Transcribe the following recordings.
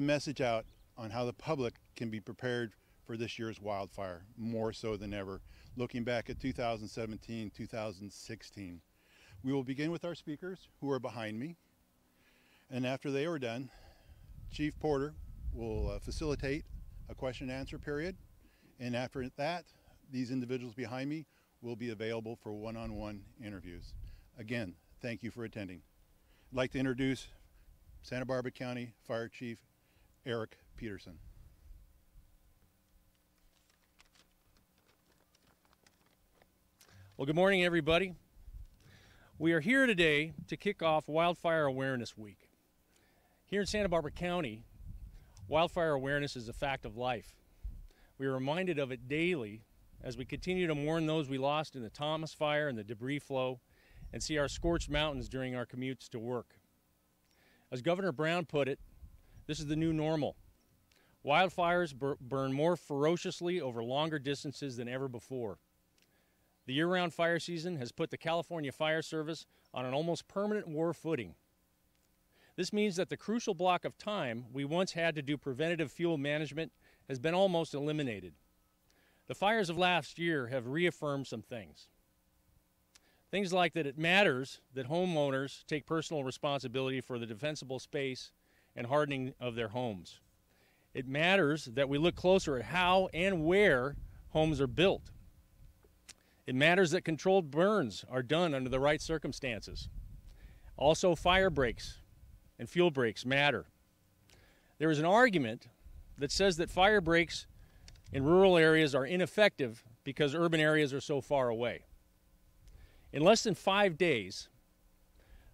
message out on how the public can be prepared for this year's wildfire, more so than ever, looking back at 2017, 2016. We will begin with our speakers who are behind me, and after they are done, Chief Porter will facilitate a question and answer period, and after that, these individuals behind me will be available for one-on-one interviews. Again, thank you for attending. I'd like to introduce Santa Barbara County Fire Chief Eric Peterson. Well, good morning, everybody. We are here today to kick off Wildfire Awareness Week. Here in Santa Barbara County, wildfire awareness is a fact of life. We are reminded of it daily as we continue to mourn those we lost in the Thomas Fire and the debris flow, and see our scorched mountains during our commutes to work. As Governor Brown put it, this is the new normal. Wildfires burn more ferociously over longer distances than ever before. The year-round fire season has put the California Fire Service on an almost permanent war footing. This means that the crucial block of time we once had to do preventative fuel management has been almost eliminated. The fires of last year have reaffirmed some things. Things like that it matters that homeowners take personal responsibility for the defensible space and hardening of their homes. It matters that we look closer at how and where homes are built. It matters that controlled burns are done under the right circumstances. Also, fire breaks and fuel breaks matter. There is an argument that says that fire breaks in rural areas are ineffective because urban areas are so far away. In less than 5 days,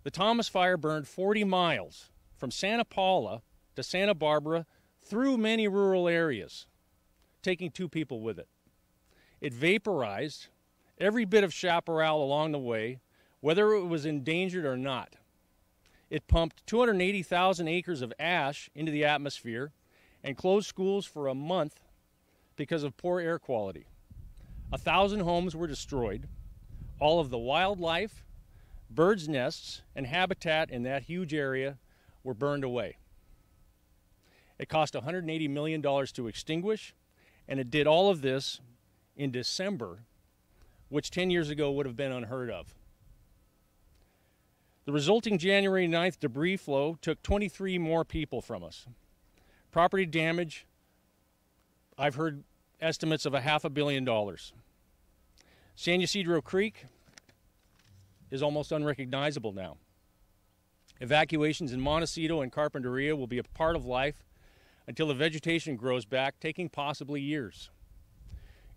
the Thomas Fire burned 40 miles from Santa Paula to Santa Barbara through many rural areas, taking 2 people with it. It vaporized every bit of chaparral along the way, whether it was endangered or not. It pumped 280,000 acres of ash into the atmosphere and closed schools for a month because of poor air quality. 1,000 homes were destroyed. All of the wildlife, birds' nests, and habitat in that huge area were burned away. It cost $180 million to extinguish, and it did all of this in December, which 10 years ago would have been unheard of. The resulting January 9th debris flow took 23 more people from us. Property damage, I've heard estimates of $500 million. San Ysidro Creek is almost unrecognizable now. Evacuations in Montecito and Carpinteria will be a part of life until the vegetation grows back, taking possibly years.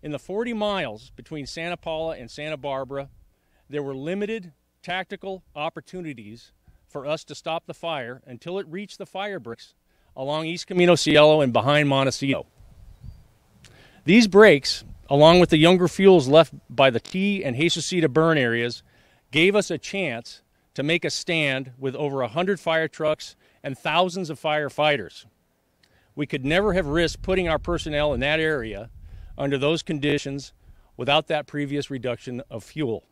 In the 40 miles between Santa Paula and Santa Barbara, there were limited tactical opportunities for us to stop the fire until it reached the fire breaks along East Camino Cielo and behind Montecito. These breaks, along with the younger fuels left by the T and Jesucita burn areas, gave us a chance to make a stand with over 100 fire trucks and thousands of firefighters. We could never have risked putting our personnel in that area under those conditions without that previous reduction of fuel.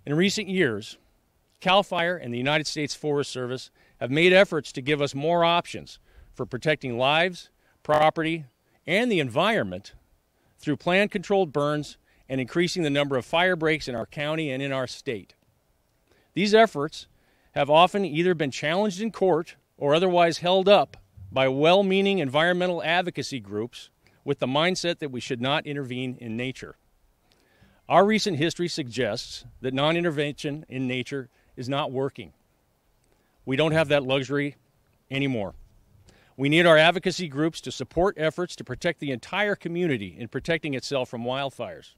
In recent years, CAL FIRE and the United States Forest Service have made efforts to give us more options for protecting lives, property, and the environment through planned controlled burns and increasing the number of fire breaks in our county and in our state. These efforts have often either been challenged in court or otherwise held up by well-meaning environmental advocacy groups with the mindset that we should not intervene in nature. Our recent history suggests that non-intervention in nature is not working. We don't have that luxury anymore. We need our advocacy groups to support efforts to protect the entire community in protecting itself from wildfires.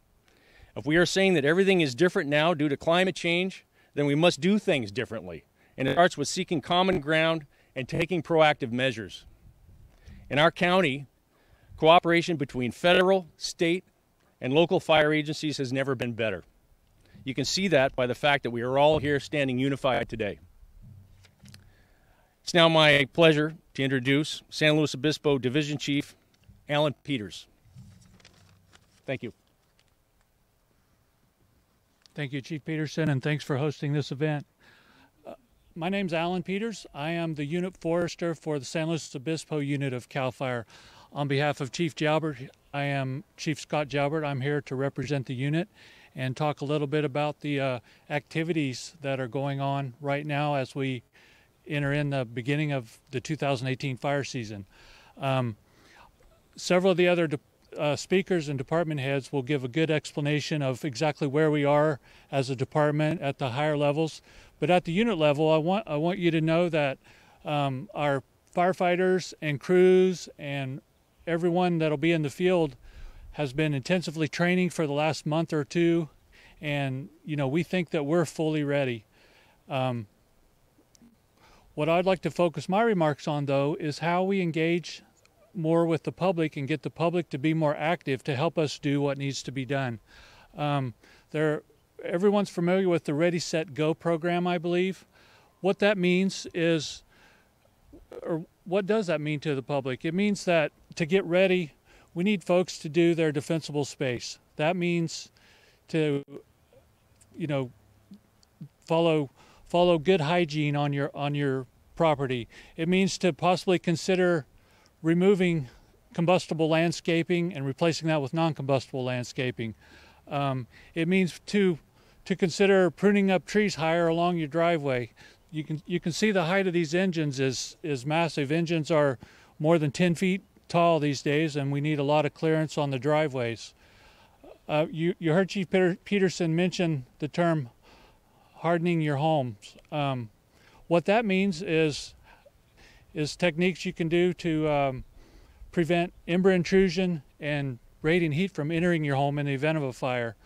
If we are saying that everything is different now due to climate change, then we must do things differently. And it starts with seeking common ground and taking proactive measures. In our county, cooperation between federal, state, and local fire agencies has never been better. You can see that by the fact that we are all here standing unified today. It's now my pleasure to introduce San Luis Obispo Division Chief Alan Peters. Thank you. Thank you, Chief Peterson, and thanks for hosting this event. My name's Alan Peters. I am the unit forester for the San Luis Obispo unit of CAL FIRE. On behalf of Chief Jalbert, I am Chief Scott Jalbert. I'm here to represent the unit and talk a little bit about the activities that are going on right now as we enter in the beginning of the 2018 fire season. Several of the other speakers and department heads will give a good explanation of exactly where we are as a department at the higher levels. But at the unit level, I want you to know that our firefighters and crews and everyone that'll be in the field has been intensively training for the last month or two, and we think that we're fully ready. What I'd like to focus my remarks on, though, is how we engage more with the public and get the public to be more active to help us do what needs to be done. Everyone's familiar with the Ready, Set, Go program, I believe. What that means is, or what does that mean to the public? It means that to get ready, we need folks to do their defensible space. That means to, follow good hygiene on your property. It means to possibly consider removing combustible landscaping and replacing that with non-combustible landscaping. It means to consider pruning up trees higher along your driveway. You can see the height of these engines is massive. Engines are more than 10 feet tall these days, and we need a lot of clearance on the driveways. You heard Chief Peterson mention the term hardening your homes. What that means is techniques you can do to prevent ember intrusion and radiant heat from entering your home in the event of a fire.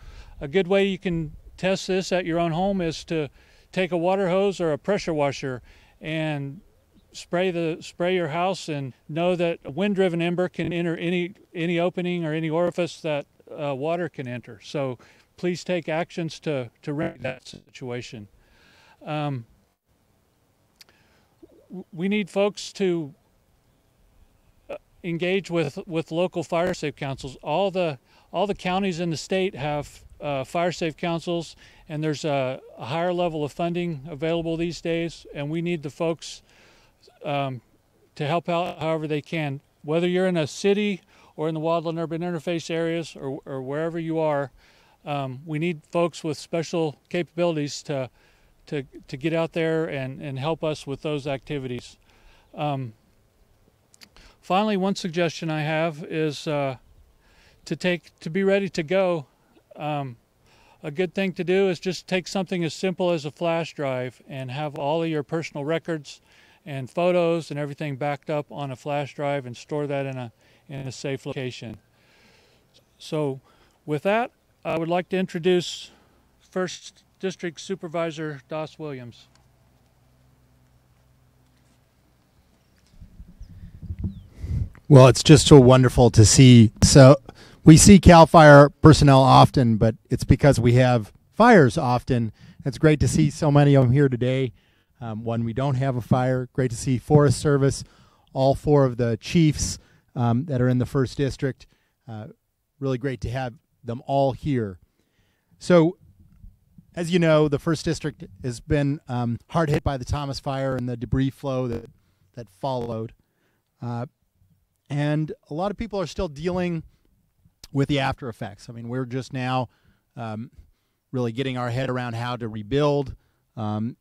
A good way you can test this at your own home is to take a water hose or a pressure washer and spray your house, and know that a wind-driven ember can enter any opening or any orifice that water can enter. So please take actions to remedy that situation. We need folks to engage with local fire safe councils. All the counties in the state have fire safe councils, and there's a higher level of funding available these days, and we need the folks to help out however they can. Whether you're in a city or in the wildland urban interface areas or wherever you are, we need folks with special capabilities to get out there and help us with those activities. Finally, one suggestion I have is to be ready to go. A good thing to do is just take something as simple as a flash drive and have all of your personal records and photos and everything backed up on a flash drive and store that in a safe location. So with that, I would like to introduce 1st District Supervisor Doss Williams. Well, it's just so wonderful to see. So we see CAL FIRE personnel often, but it's because we have fires often. It's great to see so many of them here today. When we don't have a fire, great to see Forest Service, all 4 of the chiefs that are in the 1st District. Really great to have them all here. So, as you know, the 1st District has been hard hit by the Thomas Fire and the debris flow that followed. And a lot of people are still dealing with the after effects. I mean, we're just now really getting our head around how to rebuild, and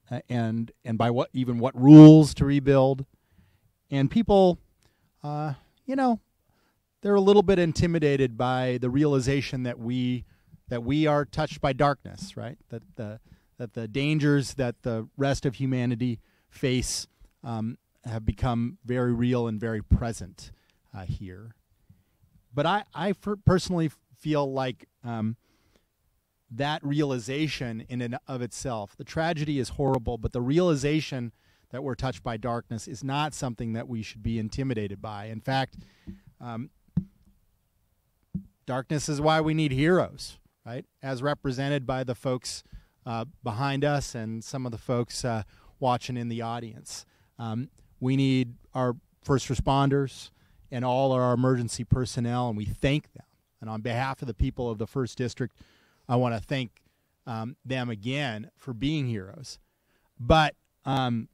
by what rules to rebuild. And people, they're a little bit intimidated by the realization that we are touched by darkness, right? That the dangers that the rest of humanity face have become very real and very present here. But I personally feel like that realization in and of itself, the tragedy is horrible, but the realization that we're touched by darkness is not something that we should be intimidated by. In fact, darkness is why we need heroes, right? As represented by the folks behind us and some of the folks watching in the audience. We need our first responders and all our emergency personnel, and we thank them. And on behalf of the people of the 1st District, I want to thank them again for being heroes. But not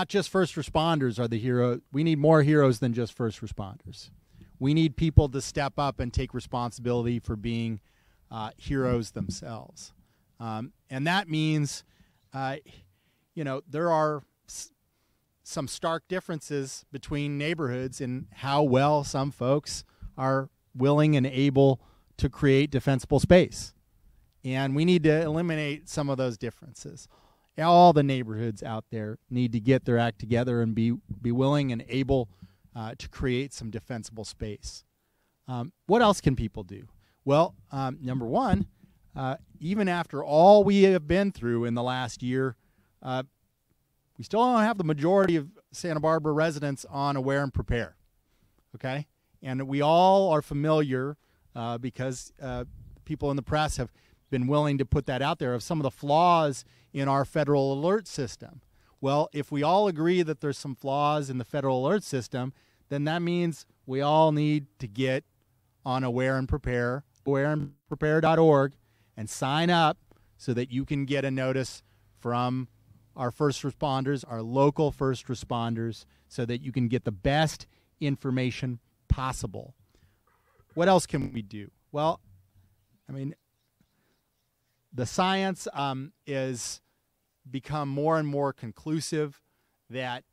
just first responders are the hero. We need more heroes than just first responders. We need people to step up and take responsibility for being heroes themselves. And that means, there are some stark differences between neighborhoods in how well some folks are willing and able to create defensible space. And we need to eliminate some of those differences. All the neighborhoods out there need to get their act together and be willing and able to create some defensible space. What else can people do? Well, number one, even after all we have been through in the last year, we still don't have the majority of Santa Barbara residents on Aware and Prepare, okay? And we all are familiar because people in the press have been willing to put that out there of some of the flaws in our federal alert system. Well, if we all agree that there's some flaws in the federal alert system, then that means we all need to get on Aware and Prepare, awareandprepare.org, and sign up so that you can get a notice from our first responders, our local first responders, so that you can get the best information possible. What else can we do? Well, I mean, the science is become more and more conclusive that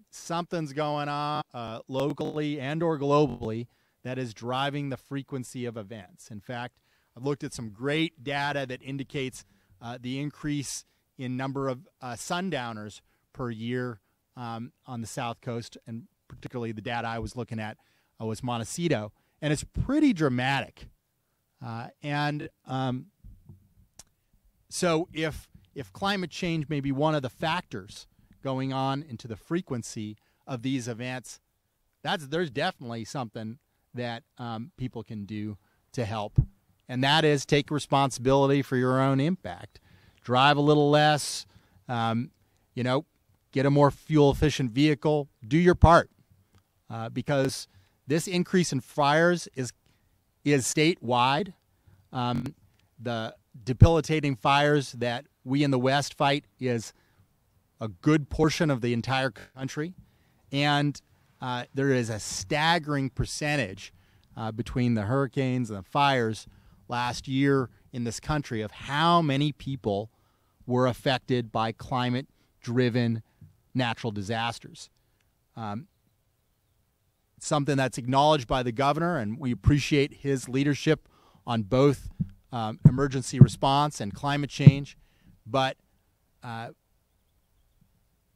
something's going on locally and or globally that is driving the frequency of events. In fact, I've looked at some great data that indicates the increase in number of sundowners per year on the South Coast, and particularly the data I was looking at was Montecito, and it's pretty dramatic. So if climate change may be one of the factors going on into the frequency of these events, there's definitely something that people can do to help, and that is take responsibility for your own impact. Drive a little less, get a more fuel-efficient vehicle. Do your part, because this increase in fires is statewide. The debilitating fires that we in the West fight is a good portion of the entire country, and there is a staggering percentage between the hurricanes and the fires last year in this country of how many people were affected by climate-driven natural disasters. Something that's acknowledged by the governor, and we appreciate his leadership on both emergency response and climate change. But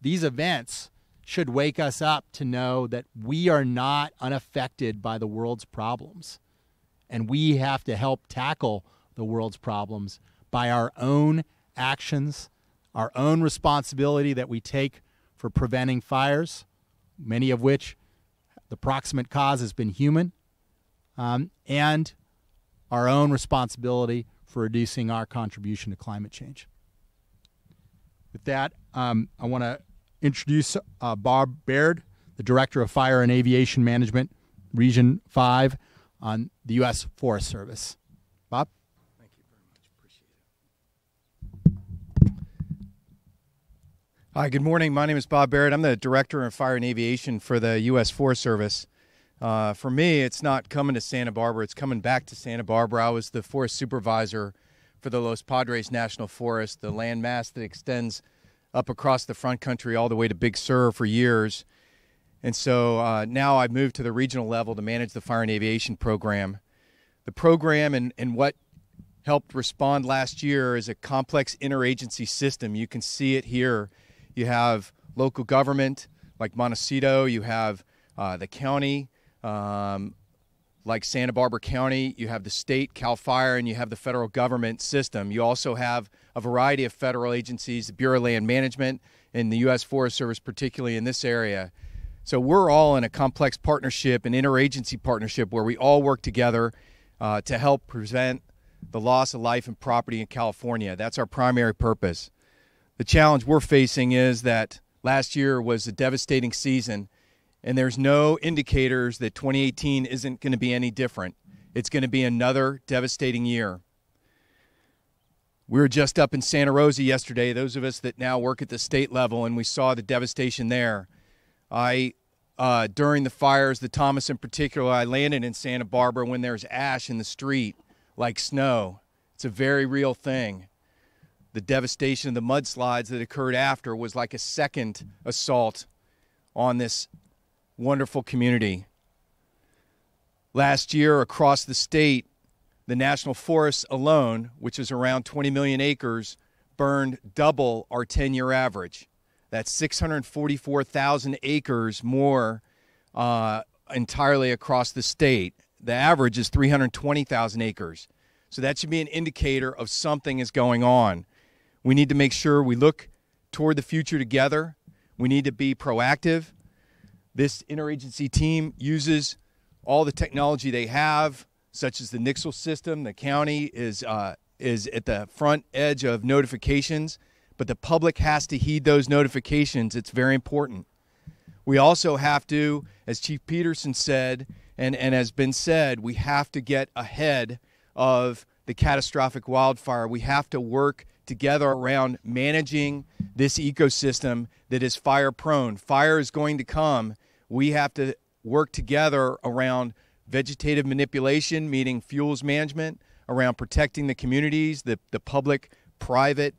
these events should wake us up to know that we are not unaffected by the world's problems. And we have to help tackle the world's problems by our own actions, our own responsibility that we take for preventing fires, many of which the proximate cause has been human, and our own responsibility for reducing our contribution to climate change. With that, I want to introduce Bob Baird, the Director of Fire and Aviation Management, Region 5 on the U.S. Forest Service. Bob? Thank you very much. Appreciate it. Hi, good morning. My name is Bob Barrett. I'm the Director of Fire and Aviation for the U.S. Forest Service. For me, it's not coming to Santa Barbara. It's coming back to Santa Barbara. I was the Forest Supervisor for the Los Padres National Forest, the land mass that extends up across the front country all the way to Big Sur for years. And so now I've moved to the regional level to manage the fire and aviation program. The program and what helped respond last year is a complex interagency system. You can see it here. You have local government like Montecito, you have the county like Santa Barbara County, you have the state, CAL FIRE, and you have the federal government system. You also have a variety of federal agencies, the Bureau of Land Management and the U.S. Forest Service, particularly in this area. So we're all in a complex partnership, an interagency partnership, where we all work together to help prevent the loss of life and property in California. That's our primary purpose. The challenge we're facing is that last year was a devastating season, and there's no indicators that 2018 isn't going to be any different. It's going to be another devastating year. We were just up in Santa Rosa yesterday, those of us that now work at the state level, and we saw the devastation there. During the fires, the Thomas in particular, I landed in Santa Barbara when there's ash in the street like snow. It's a very real thing. The devastation of the mudslides that occurred after was like a second assault on this wonderful community. Last year, across the state, the national forests alone, which is around 20 million acres, burned double our 10-year average. That's 644,000 acres more entirely across the state. The average is 320,000 acres. So that should be an indicator of something is going on. We need to make sure we look toward the future together. We need to be proactive. This interagency team uses all the technology they have, such as the Nixle system. The county is at the front edge of notifications, but the public has to heed those notifications. It's very important. We also have to, as Chief Peterson said, and has been said, we have to get ahead of the catastrophic wildfire. We have to work together around managing this ecosystem that is fire prone. Fire is going to come. We have to work together around vegetative manipulation, meaning fuels management, around protecting the communities, the public-private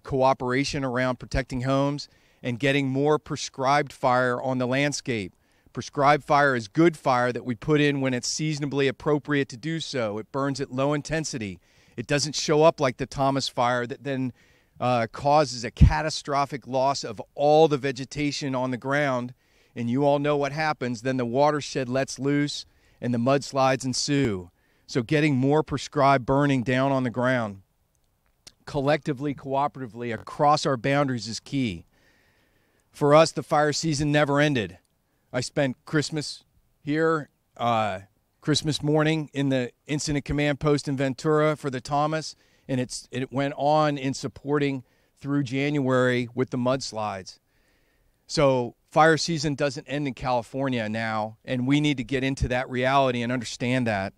cooperation around protecting homes, and getting more prescribed fire on the landscape. Prescribed fire is good fire that we put in when it's seasonably appropriate to do so. It burns at low intensity. It doesn't show up like the Thomas fire that then causes a catastrophic loss of all the vegetation on the ground. And you all know what happens. Then the watershed lets loose and the mudslides ensue. So getting more prescribed burning down on the ground, collectively, cooperatively, across our boundaries is key. For us, the fire season never ended. I spent Christmas here, Christmas morning in the Incident Command Post in Ventura for the Thomas, and it went on in supporting through January with the mudslides. So fire season doesn't end in California now, and we need to get into that reality and understand that.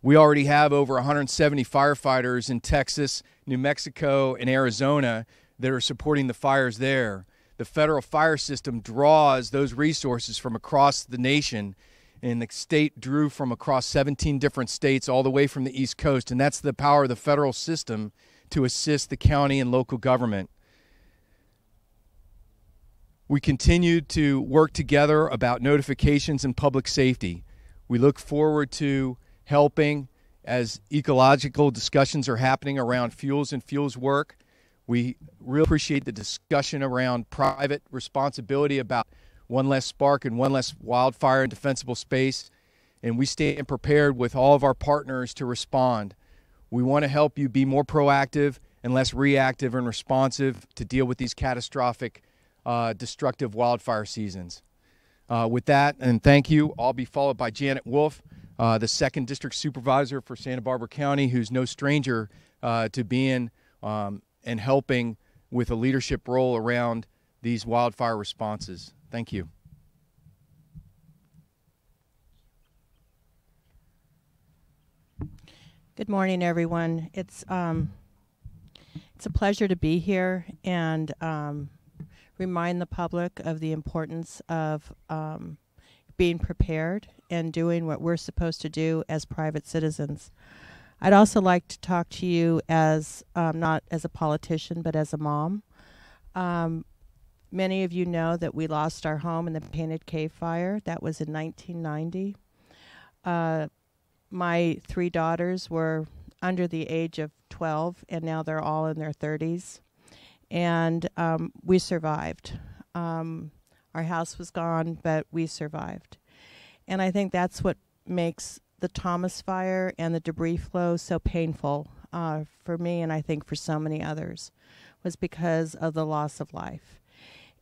We already have over 170 firefighters in Texas, New Mexico, and Arizona that are supporting the fires there. The federal fire system draws those resources from across the nation, and the state drew from across 17 different states all the way from the East Coast, and that's the power of the federal system to assist the county and local government. We continue to work together about notifications and public safety. We look forward to helping as ecological discussions are happening around fuels and fuels work. We really appreciate the discussion around private responsibility about one less spark and one less wildfire in defensible space. And we stand prepared with all of our partners to respond. We want to help you be more proactive and less reactive and responsive to deal with these catastrophic, destructive wildfire seasons. With that, and thank you, I'll be followed by Janet Wolfe, the 2nd District Supervisor for Santa Barbara County, who's no stranger to being and helping with a leadership role around these wildfire responses. Thank you. Good morning, everyone. It's a pleasure to be here and remind the public of the importance of being prepared and doing what we're supposed to do as private citizens. I'd also like to talk to you as not as a politician, but as a mom. Many of you know that we lost our home in the Painted Cave fire. That was in 1990. My 3 daughters were under the age of 12, and now they're all in their 30s. And we survived. Our house was gone, but we survived. And I think that's what makes the Thomas fire and the debris flow so painful for me, and I think for so many others, was because of the loss of life.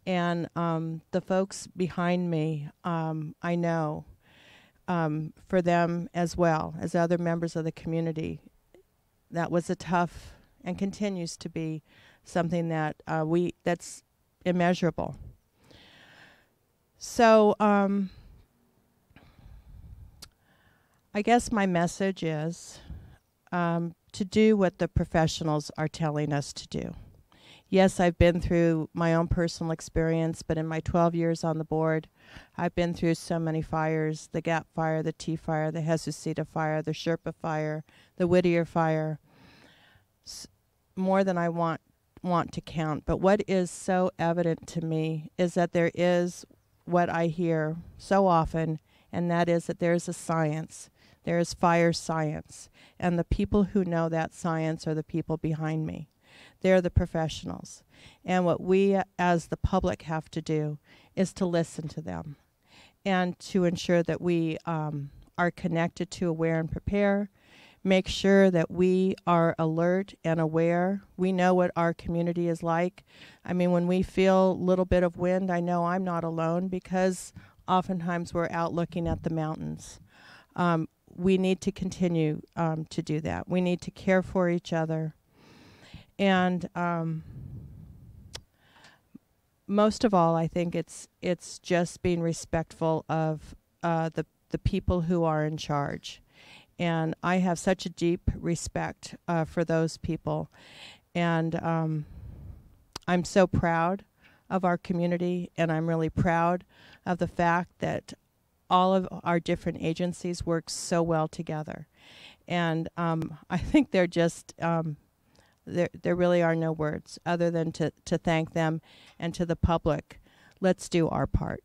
And the folks behind me, I know, for them as well as other members of the community, that was a tough and continues to be something that that's immeasurable. So I guess my message is to to do what the professionals are telling us to do. Yes, I've been through my own personal experience, but in my 12 years on the board, I've been through so many fires: the Gap Fire, the Tea Fire, the Jesucita Fire, the Sherpa Fire, the Whittier Fire, more than I want to count. But what is so evident to me is that there is what I hear so often, and that is that there is a science. There is fire science, and the people who know that science are the people behind me. They're the professionals. And what we as the public have to do is to listen to them and to ensure that we are connected to Aware and Prepare, make sure that we are alert and aware. We know what our community is like. I mean, when we feel a little bit of wind, I know I'm not alone, because oftentimes we're out looking at the mountains. We need to continue to do that. We need to care for each other. And most of all, I think it's just being respectful of the people who are in charge. And I have such a deep respect for those people. And I'm so proud of our community, and I'm really proud of the fact that all of our different agencies work so well together. And I think they're just... There really are no words other than to thank them, and to the public, let's do our part.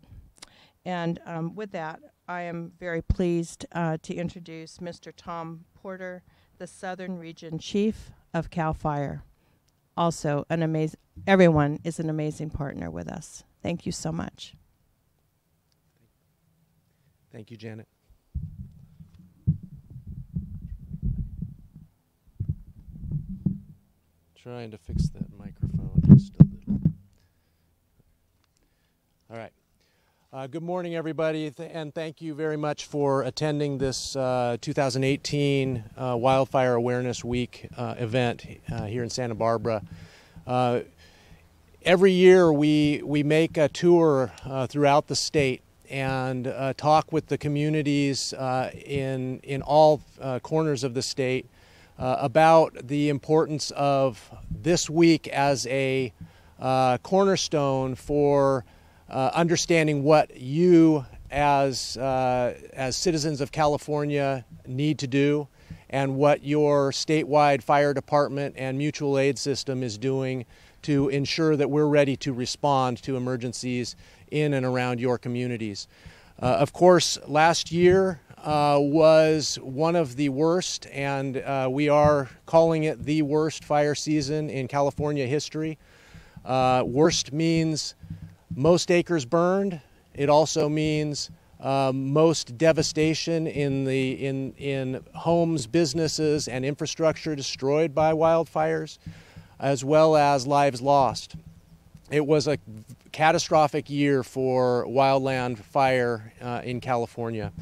And with that, I am very pleased to introduce Mr. Tom Porter, the Southern Region Chief of CAL FIRE. Also, everyone is an amazing partner with us. Thank you so much. Thank you, Janet. Trying to fix that microphone just a little. All right. Good morning, everybody, and thank you very much for attending this 2018 Wildfire Awareness Week event here in Santa Barbara. Every year we make a tour throughout the state and talk with the communities in all corners of the state about the importance of this week as a cornerstone for understanding what you as citizens of California need to do, and what your statewide fire department and mutual aid system is doing to ensure that we're ready to respond to emergencies in and around your communities. Of course, last year was one of the worst, and we are calling it the worst fire season in California history. Worst means most acres burned. It also means most devastation in homes, businesses, and infrastructure destroyed by wildfires, as well as lives lost. It was a catastrophic year for wildland fire in California.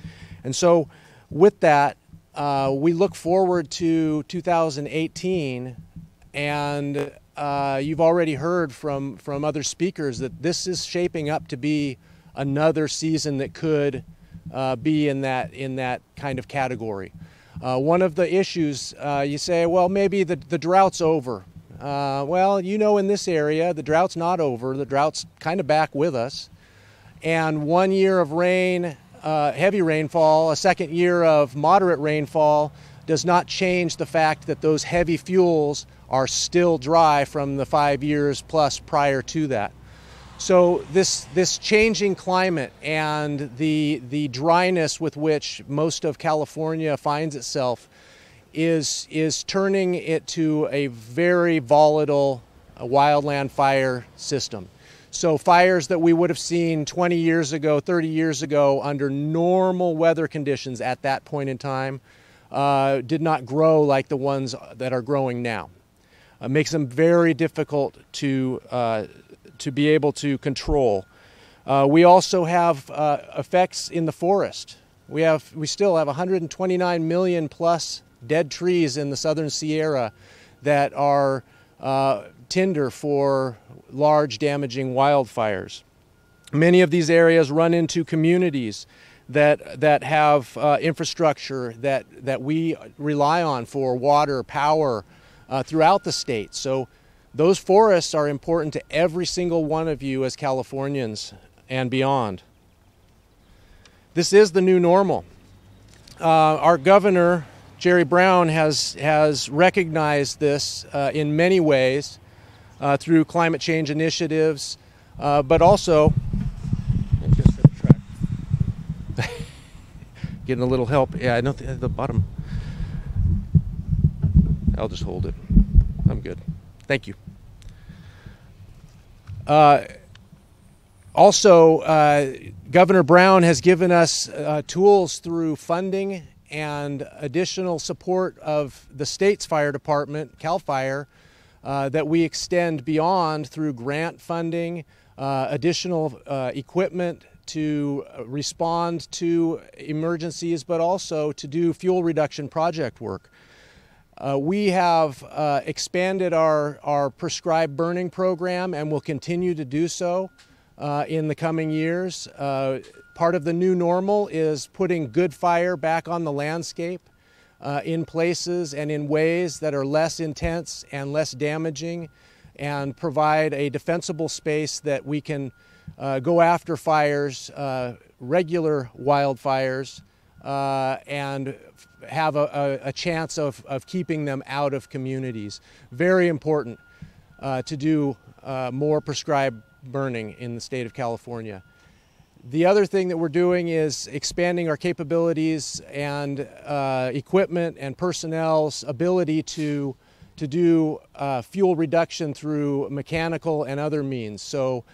And so with that, we look forward to 2018, and you've already heard from other speakers that this is shaping up to be another season that could be in that kind of category. One of the issues, you say, well, maybe the drought's over. Well, you know, in this area, the drought's not over. The drought's kind of back with us. And 1 year of rain, heavy rainfall, a second year of moderate rainfall does not change the fact that those heavy fuels are still dry from the 5 years plus prior to that. So this changing climate and the dryness with which most of California finds itself is turning it to a very volatile wildland fire system. So fires that we would have seen 20 years ago, 30 years ago under normal weather conditions at that point in time did not grow like the ones that are growing now. Makes them very difficult to be able to control. We also have effects in the forest. We still have 129 million plus dead trees in the southern Sierra that are tinder for large damaging wildfires. Many of these areas run into communities that have infrastructure that we rely on for water, power throughout the state. So those forests are important to every single one of you as Californians and beyond. This is the new normal. Our governor, Jerry Brown, has recognized this in many ways through climate change initiatives, but also getting a little help. Yeah, I know the bottom. I'll just hold it. I'm good. Thank you. Also, Governor Brown has given us tools through funding and additional support of the state's fire department, CAL FIRE, that we extend beyond through grant funding, additional equipment to respond to emergencies, but also to do fuel reduction project work. We have expanded our prescribed burning program and will continue to do so in the coming years. Part of the new normal is putting good fire back on the landscape in places and in ways that are less intense and less damaging, and provide a defensible space that we can go after fires, regular wildfires, and have a chance of keeping them out of communities. Very important to do more prescribed burning in the state of California. The other thing that we're doing is expanding our capabilities and equipment and personnel's ability to do fuel reduction through mechanical and other means. So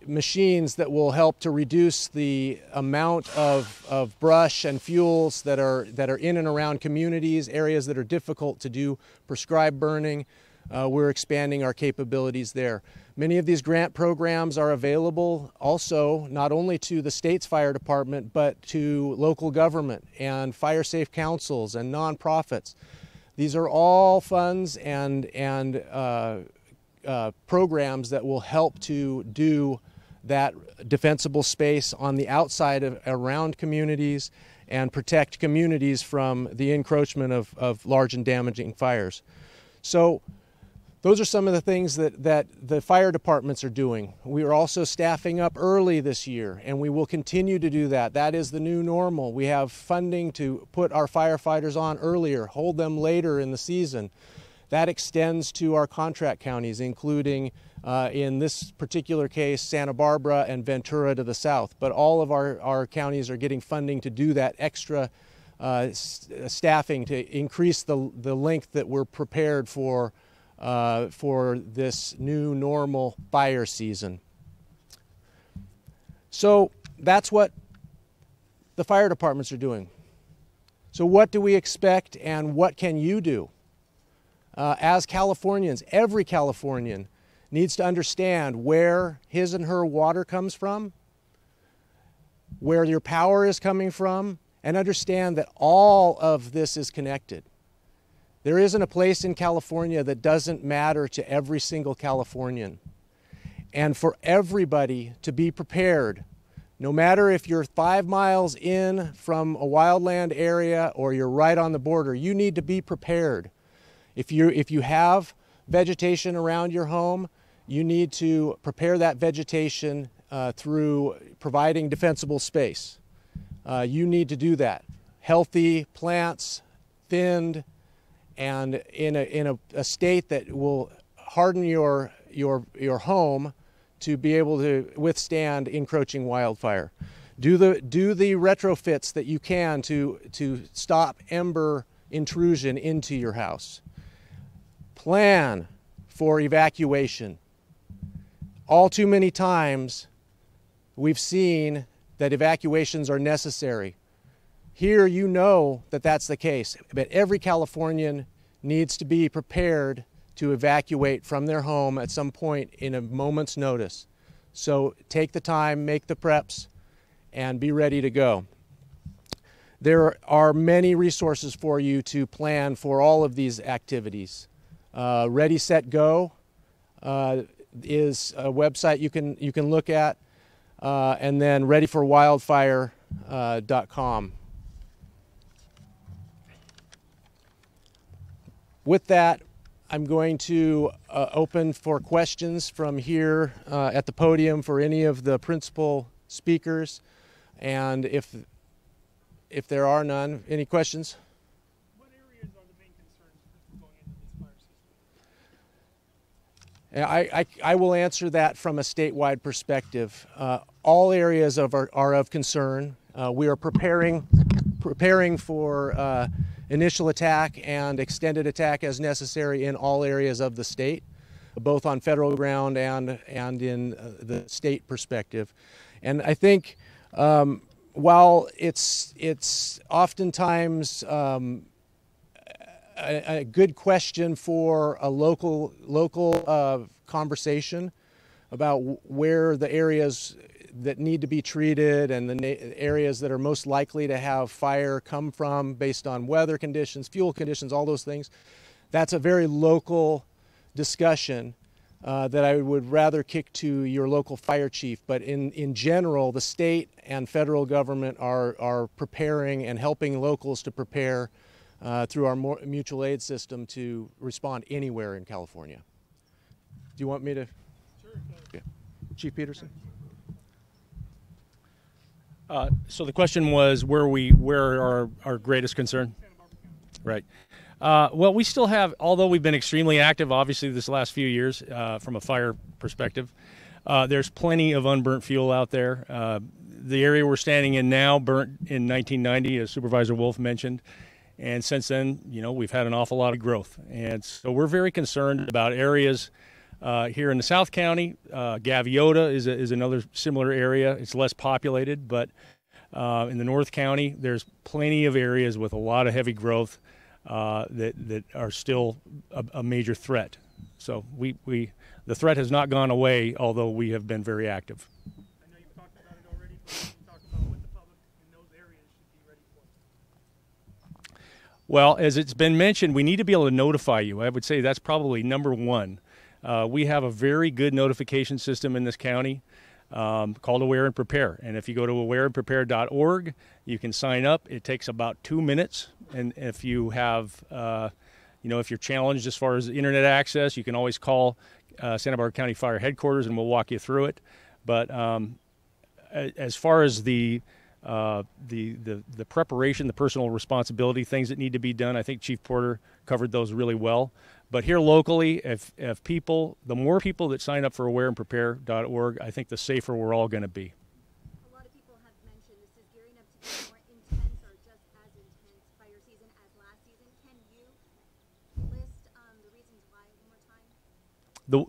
machines that will help to reduce the amount of brush and fuels that are in and around communities, areas that are difficult to do prescribed burning. We're expanding our capabilities there. Many of these grant programs are available also not only to the state's fire department, but to local government and fire safe councils and nonprofits. These are all funds and programs that will help to do that defensible space on the outside of around communities and protect communities from the encroachment of large and damaging fires. So those are some of the things that the fire departments are doing. We are also staffing up early this year, and we will continue to do that. That is the new normal. We have funding to put our firefighters on earlier, hold them later in the season. That extends to our contract counties, including, in this particular case, Santa Barbara and Ventura to the south. But all of our counties are getting funding to do that extra staffing to increase the length that we're prepared for this new normal fire season. So that's what the fire departments are doing. So what do we expect, and what can you do? As Californians, every Californian needs to understand where his and her water comes from, where your power is coming from, and understand that all of this is connected. There isn't a place in California that doesn't matter to every single Californian. And for everybody to be prepared, no matter if you're 5 miles in from a wildland area or you're right on the border, you need to be prepared. If you have vegetation around your home, you need to prepare that vegetation through providing defensible space. You need to do that. Healthy plants, thinned, and in a state that will harden your home to be able to withstand encroaching wildfire. Do the retrofits that you can to stop ember intrusion into your house. Plan for evacuation. All too many times we've seen that evacuations are necessary. Here you know that that's the case, but every Californian needs to be prepared to evacuate from their home at some point in a moment's notice. So take the time, make the preps, and be ready to go. There are many resources for you to plan for all of these activities. Ready, Set, Go is a website you can look at, and then Ready for Wildfire wildfireawareness.com. With that, I'm going to open for questions from here at the podium for any of the principal speakers. And if there are none, any questions? What areas are the main concerns going into this fire system? I will answer that from a statewide perspective. All areas are of concern. We are preparing for initial attack and extended attack as necessary in all areas of the state, both on federal ground and in the state perspective. And I think while it's oftentimes a good question for a local conversation about where the areas that need to be treated and the areas that are most likely to have fire come from based on weather conditions, fuel conditions, all those things. That's a very local discussion that I would rather kick to your local fire chief. But in general, the state and federal government are preparing and helping locals to prepare through our mutual aid system to respond anywhere in California. Do you want me to? Sure. Yeah. Chief Peterson? So the question was where are our greatest concern? Right. Well, we still have, although we've been extremely active, obviously, this last few years from a fire perspective, there's plenty of unburnt fuel out there. The area we're standing in now burnt in 1990, as Supervisor Wolfe mentioned. And since then, we've had an awful lot of growth. And so we're very concerned about areas here in the South County. Gaviota is another similar area. It's less populated, but in the North County, there's plenty of areas with a lot of heavy growth that are still a major threat. So the threat has not gone away, although we have been very active. I know you've talked about it already, but can you talk about what the public in those areas should be ready for? Well, as it's been mentioned, we need to be able to notify you. I would say that's probably number one. We have a very good notification system in this county called Aware and Prepare. And if you go to awareandprepare.org, you can sign up. It takes about 2 minutes. And if you have, if you're challenged as far as internet access, you can always call Santa Barbara County Fire Headquarters and we'll walk you through it. But as far as the preparation, the personal responsibility, things that need to be done, I think Chief Porter covered those really well. But here locally, if the more people that sign up for awareandprepare.org, I think the safer we're all going to be. A lot of people have mentioned this is gearing up to be more intense or just as intense fire season as last season. Can you list the reasons why one more time?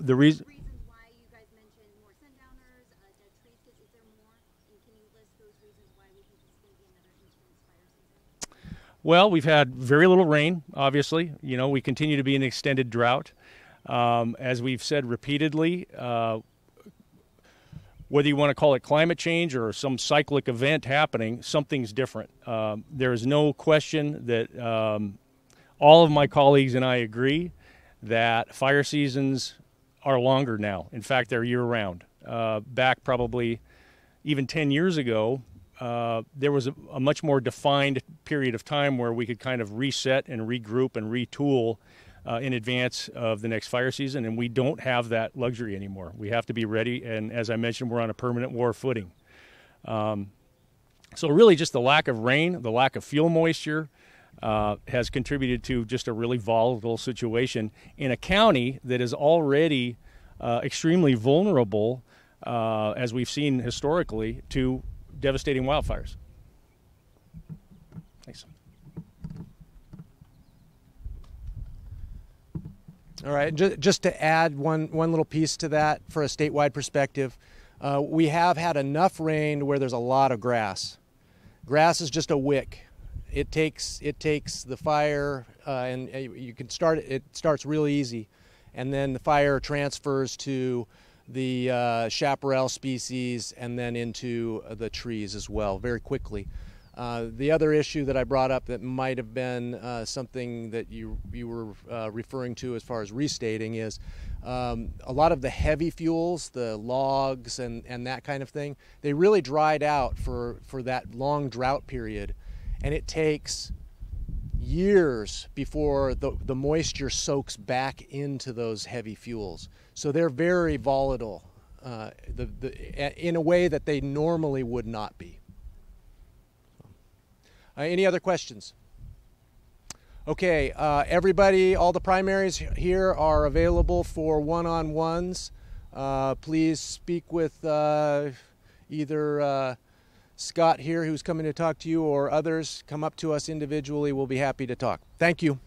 The reason Why you guys mentioned more sundowners, dead trees, is there more? And can you list those reasons why we think this is going to be another intense fire season? Well, we've had very little rain, obviously. We continue to be in extended drought. As we've said repeatedly, whether you want to call it climate change or some cyclic event happening, something's different. There is no question that all of my colleagues and I agree that fire seasons are longer now. In fact, they're year-round. Back probably even 10 years ago, there was a much more defined period of time where we could kind of reset and regroup and retool in advance of the next fire season, and we don't have that luxury anymore. We have to be ready, and as I mentioned, we're on a permanent war footing. So really just the lack of rain, the lack of fuel moisture has contributed to just a really volatile situation in a county that is already extremely vulnerable, as we've seen historically, to devastating wildfires. Thanks. All right, just to add one little piece to that for a statewide perspective, we have had enough rain where there's a lot of grass. Grass is just a wick. It takes the fire, and you can start. It starts real easy, and then the fire transfers to the chaparral species and then into the trees as well very quickly. The other issue that I brought up that might have been something that you were referring to as far as restating is a lot of the heavy fuels, the logs and that kind of thing, they really dried out for that long drought period, and it takes years before the moisture soaks back into those heavy fuels. So they're very volatile in a way that they normally would not be. Any other questions? Okay, everybody, all the primaries here are available for one-on-ones. Please speak with either Scott here, who's coming to talk to you, or others. Come up to us individually. We'll be happy to talk. Thank you.